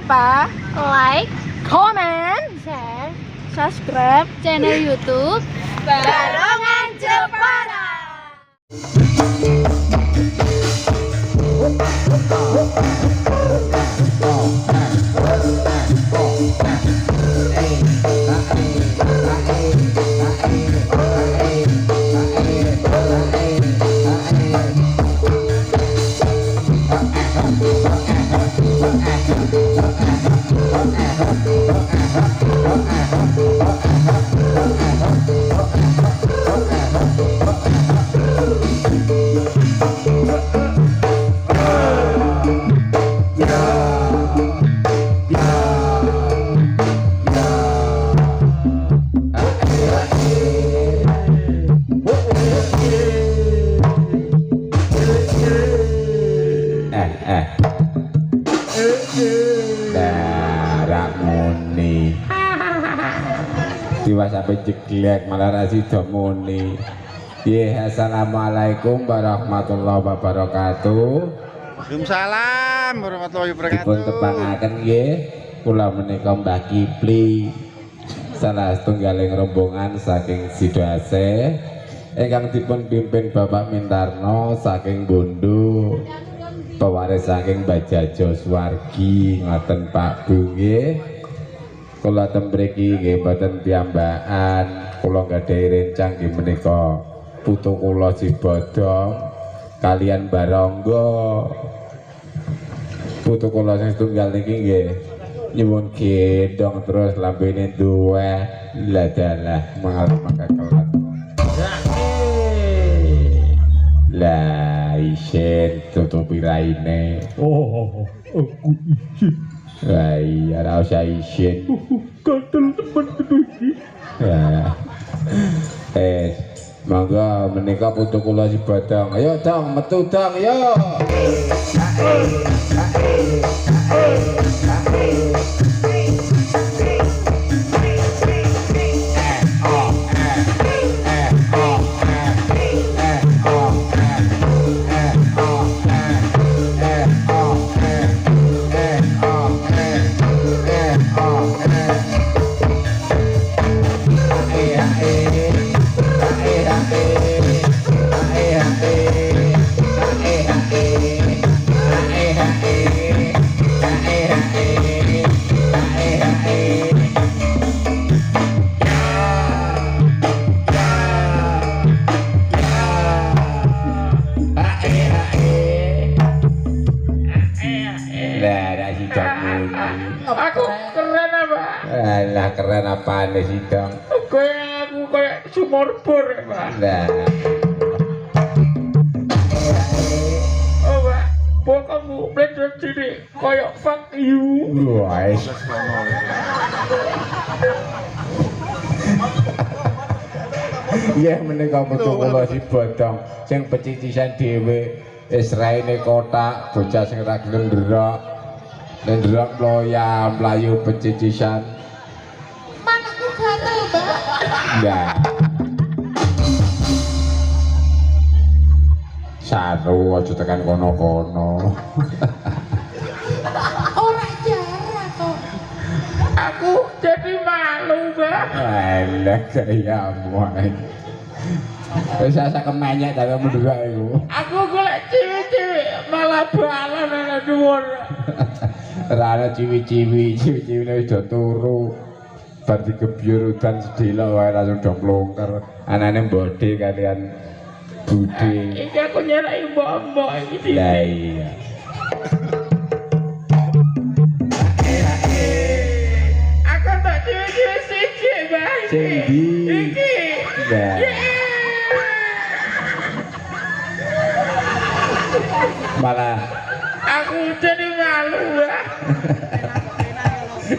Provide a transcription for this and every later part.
lupa like, comment, share subscribe channel YouTube Barongan Jepara. Darak muni Diwas sampai jeglek malah rasido muni. Assalamualaikum warahmatullahi wabarakatuh. Waalaikumsalam warahmatullahi wabarakatuh. Dipun tepangaken nggih kula menika Mbah Kipli, salah setunggaling rombongan saking Sidoase ingkang dipun pimpin Bapak Mintarno saking Bondo, pewaris saking Bajajo Swargi ngoten Pak Bu nggih. Kula ten mriki nggih mboten piyambakan, kula gadhahi rencang nggih menika putu kula si Bodong kalian Baronggo. Putu kula sing setunggal niki nggih nyuwun gendong terus lambene duwe ladalah mangal makakelat. Lah isen tutupi raine. Oh, aku izin. Lah iya ora usah isen. Kadal temen iki. Ya. Mangga menika putu kula si Bodong. Ayo dong metu dong yo. Aku keren apa? Alah keren apaan sih dong? Kayak aku kayak sumur bor ya Pak. Nah. Oh Pak, pokokmu belajar sini kayak fuck you. Wah. Iya menika putu kula si Bodong sing pecicisan dhewe wis raine kotak bocah sing ra gelem nderok. Nderok loya mlayu pecicisan. Manakku gatel, Mbak. Enggak. Saru aja tekan kono-kono. Ora jarah kok. Aku jadi malu Mbak. Alah gayamu ae. Wis asa kemenyek ta mendhurak iku. Aku golek cewek-cewek malah balan ana dhuwur. Ora ana ciwi-ciwi wis do turu. Bar digebyur udan sedhela wae langsung do mlungker. Anane mbodhe kalian Bude. Iki aku nyeraki mbok-mbok iki. Lah iya. Aku tak cewek-cewek siji, Mbak. Sing ndi? Iki. Lah. Malah Aku jadi malu, Mbak.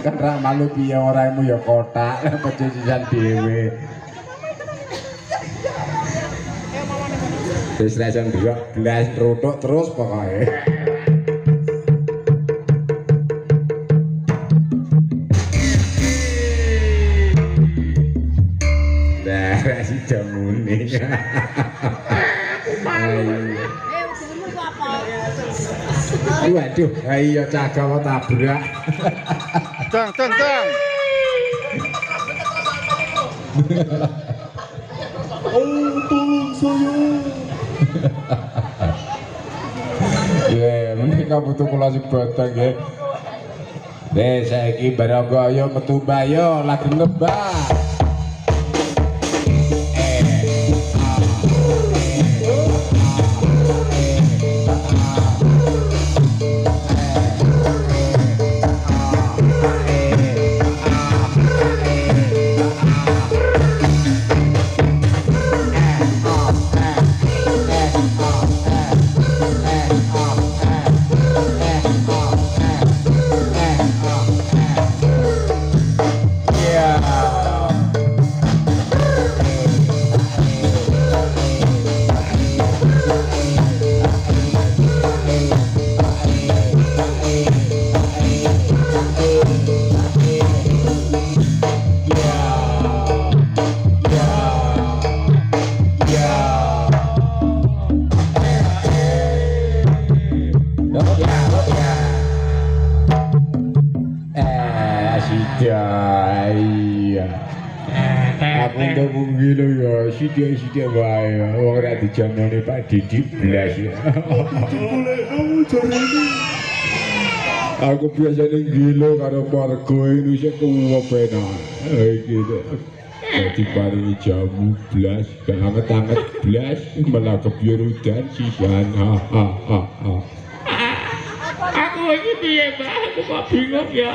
kan ra malu piye orangmu ya kotak pecicisan dhewe. Wis langsung ndelok blas rotok terus pokoke. Nah, si jamune. Malu. Ujianmu apa? Waduh, ayo cagak mau tabrak. Dang. Oh, tolong saya. Ya, menika butuh kula sebatang nggih. Saiki barang ayo metu bayo lagi nebak. Aku ndak gila ya, sithik-sithik wae. Wong ora dijamone Pak Didi blas ya. Aku biasanya gila karo margo Indonesia kuwopena. Iki dadi paringi jamu blas, anget-anget blas, malah kebiar udan sisan. Aku iki piye, Mbak? Aku kok bingung ya.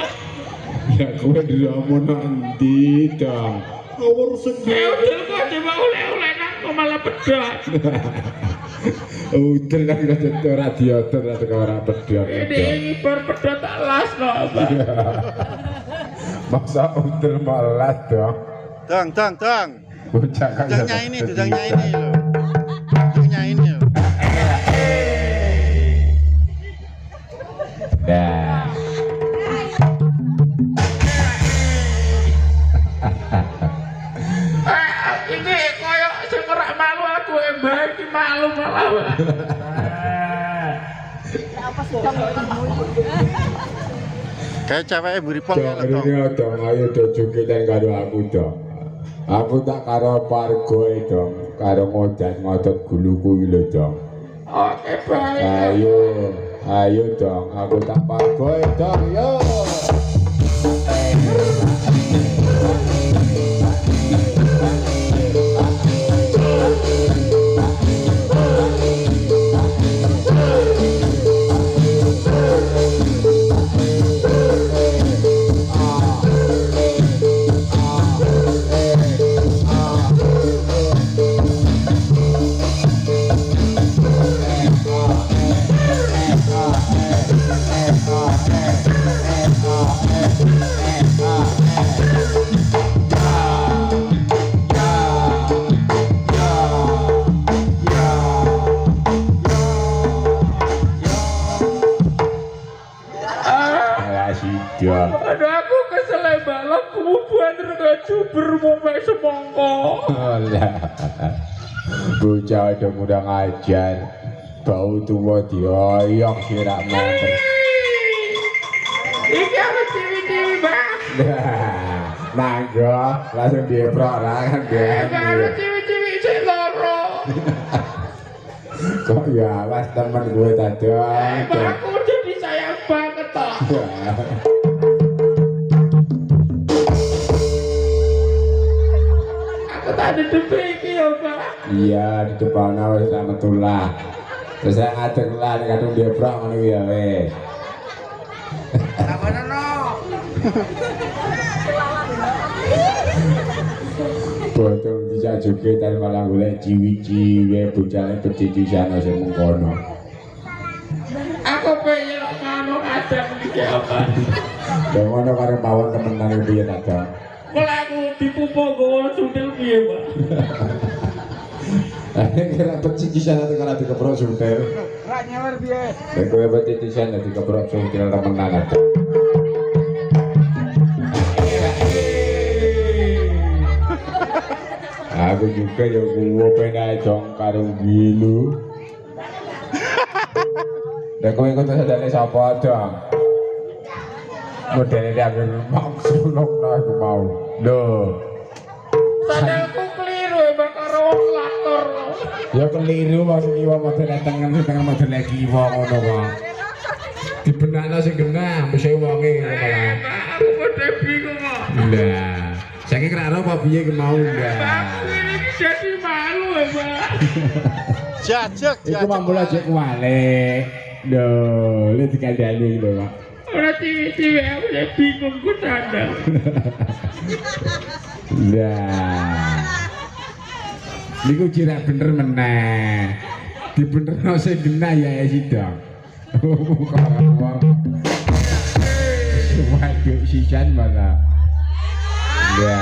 Ya kowe ndiramu nanti dong. Awur Ya udah kok coba oleh-oleh nang kok malah pedot. Udah kan kita radiator atau orang pedot. Ini bar pedot tak las kok, Mbak. Masa udah malas dong. Dang. Dudangnya ini loh. Dudangnya ini loh. Dah. Ini koyo sing ora malu aku Mbak iki malu malah. Kayak cewek buripong ya Dong, ini dong, ayo dong jogetan karo aku dong. Aku tak karo pargoe dong, karo ngodat guluku lho dong. Oke, baik. Ayo dong, aku tak pargoe dong, yo. Aduh aku kesel balap kemudian regajuber mau semongko. Bocah udah mudah ngajar, bau tua dioyok sirak mater. Iki aku ciwi-ciwi Bang. Nanggo langsung dieprok lah kan dia. Aku ciwi-ciwi sik loro. Kok ya mas temen gue tadi. Aku udah disayang banget toh. Ada depan iki ya, Pak. Iya, di depan wis rahmatullah. Terus saya ngadeg lah nek kadung dieprok ngono ya wis. Apa no? Botong bisa juga dan malah golek ciwi-ciwi bocah pendidikan sing mengkono. Aku pengen ngono kadang iki apa? Ya ngono karo pawon temenan piye ta, Dong? Kalau aku dipupuk gowo sundel piye, Pak? Kira pendidikan atau kalau dikeprok sundel. Ra nyewer piye? Nek kowe pendidikan dikeprok sundel temenan aja. Aku juga ya gua pengen dong karo gilu. Lah kowe iku sandale sapa dong? Modele diambil maksulukno iku mau. Lho. Sandalku keliru Mbak karo wong lakor. Ya keliru maksud kiwa modele tengen modele kiwa ngono kok. Dibenakno sing genah mesti wonge malah. Aku padha bingung kok. Lah, saiki kraro apa piye ki mau ndak? Aku ini jadi malu ya Mbak. Jajak, Iku mambola jek wale. Lho, le dikandani lho, Pak. Ora ciwi-ciwi aku ya bingung ku sandal. Lah. Niku kira bener meneh. Dibenerno sing genah ya sidang. Waduh, sisan mana? Ya.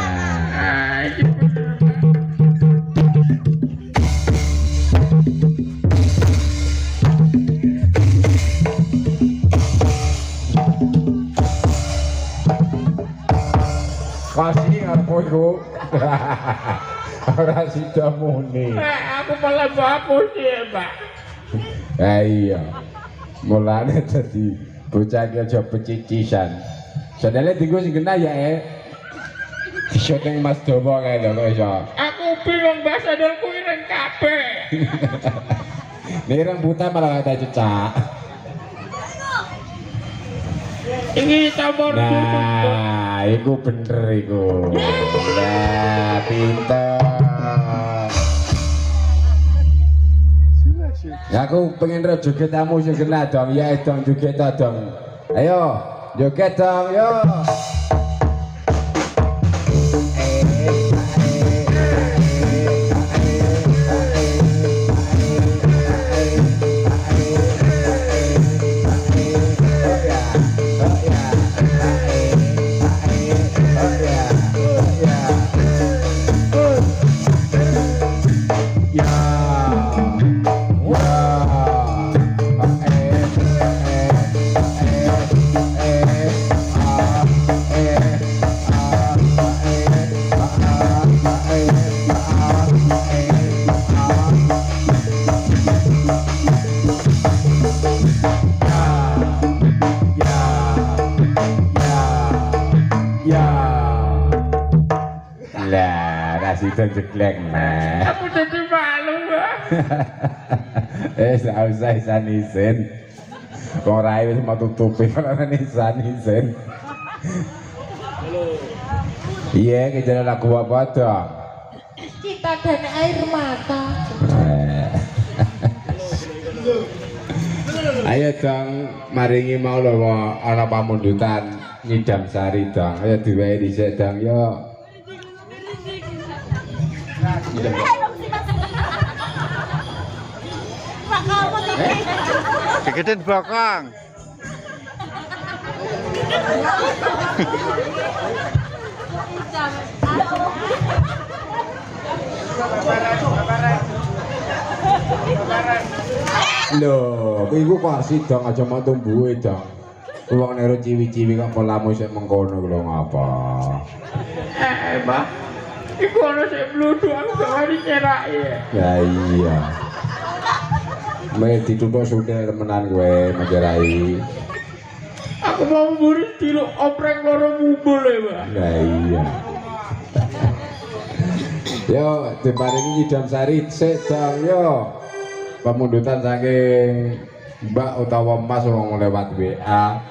Kasih ngapo iku? Ora sida muni. Aku malah bagus ya, Mbak. Iya. Mulane dadi bocah iki aja pecicisan. Sandale dienggo sing genah ya, Di syuting Mas Dawa kae lho kok iso. Aku bingung Mbak sandalku ireng kabeh. Nek rambutan malah kata cecak. Ini tambah Nah, iku bener iku. Lah, pinter. Ya aku pengen ro joget tamu sing kena dong. Ya dong joget dong. Ayo, joget dong, yo. Itu jeglek mah. Aku jadi malu, Mbak. Gak usah isan-isin. Wong rai wis mau tutupi ora isan-isin. Iya, kejadian lagu apa dong? Cinta dan air mata. Ayo dong, maringi mau lho ana pamundutan ngidam sari dong. Ayo diwehi dhisik dong, yo. Kegedean bakang. Loh, iku kok sidang aja mau tumbuhe dong. Wong nero ciwi-ciwi kok polamu sik mengkono lho ngapa? Mbak. Iku ana sing bludhu aku gak nyeraki. Ya iya. Mek dituthuk sudah temenan kowe mencerai. Aku mau murid diluk oprek loro mumbul ya, Mbak. Ya iya. Yo, diparingi nyidam sari sik dong yo. Pemundutan saking Mbak utawa Mas wong lewat WA.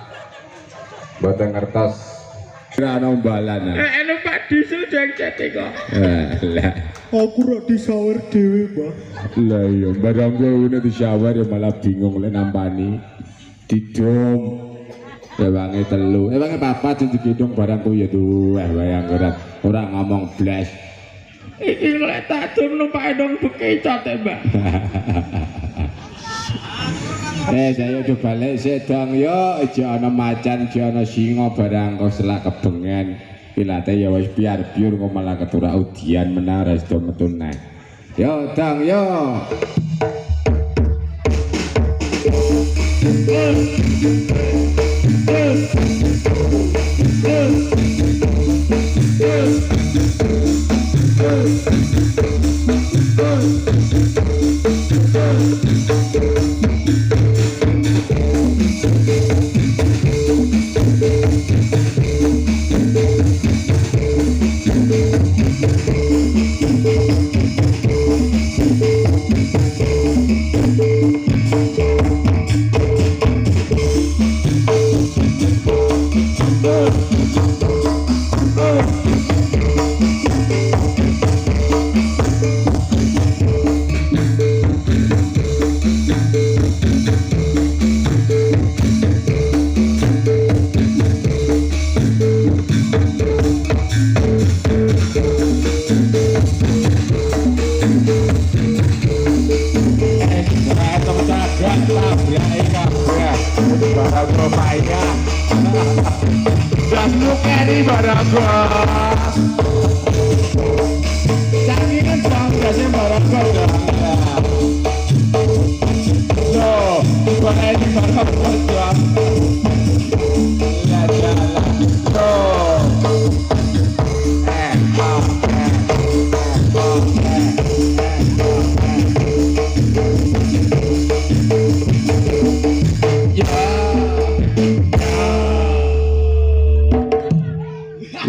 Mboten ngertos. Ora ana umbalan. Eno Pak Diesel jengcet kok. Lah, Aku rak disawer dhewe, Pak. lah iya barang kowe di shower ya malah bingung lek nampani. Didom. Ewange telu. Ewange papat sing digedong barangku ya tuh wayang ora ngomong blas. Iki lek tak dum numpak endong bekecot ya, Mbak. Saya coba balik sik dong yo, aja ana macan, aja ana singa barang kok selak kebengen. Pilate ya wis biar-biur kok malah keturak udian menang ra sedo metu neh. Yo dong yo.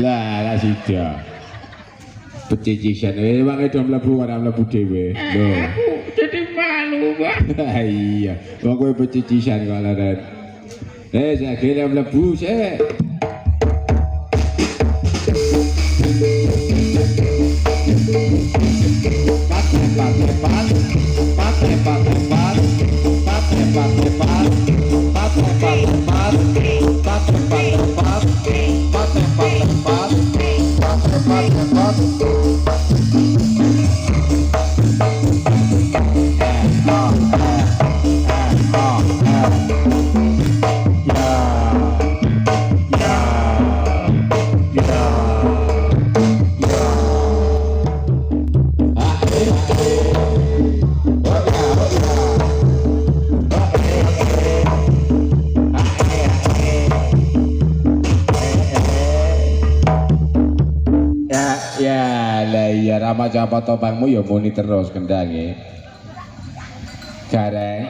Lah sida. Pecicisan wong itu mlebu ora mlebu dhewe. Lho. Aku jadi malu, Pak. Iya, wong kowe pecicisan kok leren. Saya kira mlebu sik. Ya Rama Japat Topangmu ya muni terus kendange. Gareng.